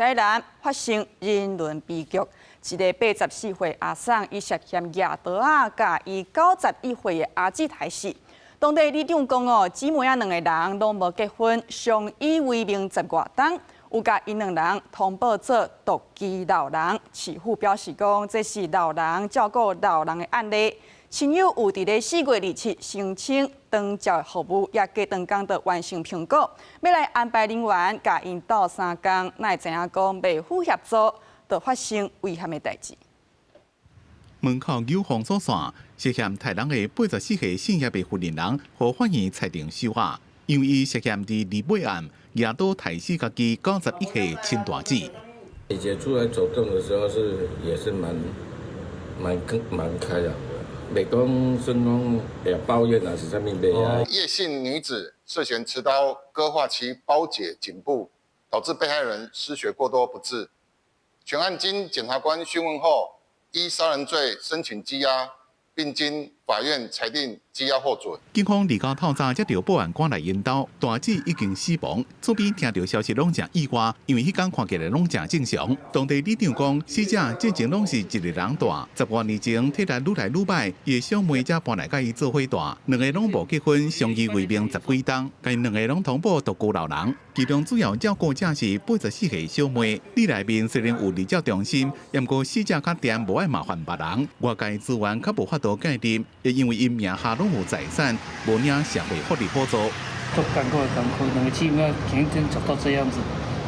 台南发生人伦悲剧，一个84岁阿桑伊涉嫌举刀啊，甲伊91岁的阿姊刣死。当地里长讲姊妹两个人拢无结婚，相依为命10外冬，有甲因两人通报做独居老人。市府表示讲，这是老人照顾老人的案例。亲友有伫咧4月27申请长照服务，也加长工就完成评估，要来安排人员甲因斗3工，哪会知影讲未符协助，就发生危险的代志。门口有封锁线，涉嫌杀人的84岁姓叶的妇人人，和法院裁定收押，因为伊涉嫌伫离尾案举刀刣死家己91岁亲大姊。姐姐出来走动的时候也是蛮开朗的。美工声工也抱怨啊，是上面被啊。叶姓女子涉嫌持刀割划其包姐颈部，导致被害人失血过多不治。全案经检察官讯问后，依杀人罪申请羁押，并经法院裁定羁押获准。警方2到透早接到报案赶来引导，大姊已经死亡。厝边听到消息拢正意外，因为迄天看起来拢正正常。当地里长讲，死者之前拢是一个人住，10多年前体力愈来愈歹，伊的小妹才搬来甲伊做伙住，两个拢无结婚，相依为命10几冬，因两个拢通报独居老人。其中主要照顾者是84岁小妹，里内面虽然有日照中心，不过死者较掂无爱麻烦别人，外界资源较无法度介入，也因为因名下拢有财产，无领社会福利补助。做艰苦的艰苦，两个姊妹前一天走到这样子，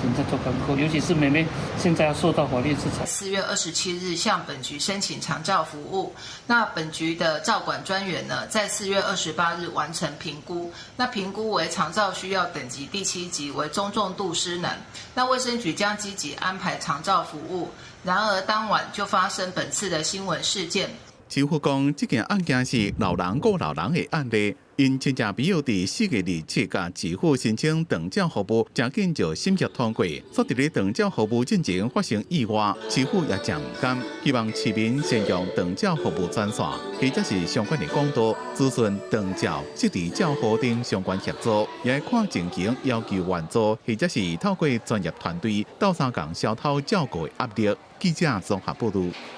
真在做艰苦，尤其是妹妹现在要受到法律制裁。4月27日向本局申请长照服务，那本局的照管专员呢，在4月28日完成评估，那评估为长照需要等级第7级，为中重度失能。那卫生局将积极安排长照服务，然而当晚就发生本次的新闻事件。市府讲，这件案件是老人顾老人的案例。因亲戚朋友伫4月27甲市府申请长照服务，真紧就审核通过。所伫咧长照服务进前发生意外，市府也真唔甘，希望市民先用长照服务专线，或者是相关的管道咨询长照、失智照护等相关协助，也看情形要求援助，或者是透过专业团队斗3工消透照顾的压力。记者综合报道。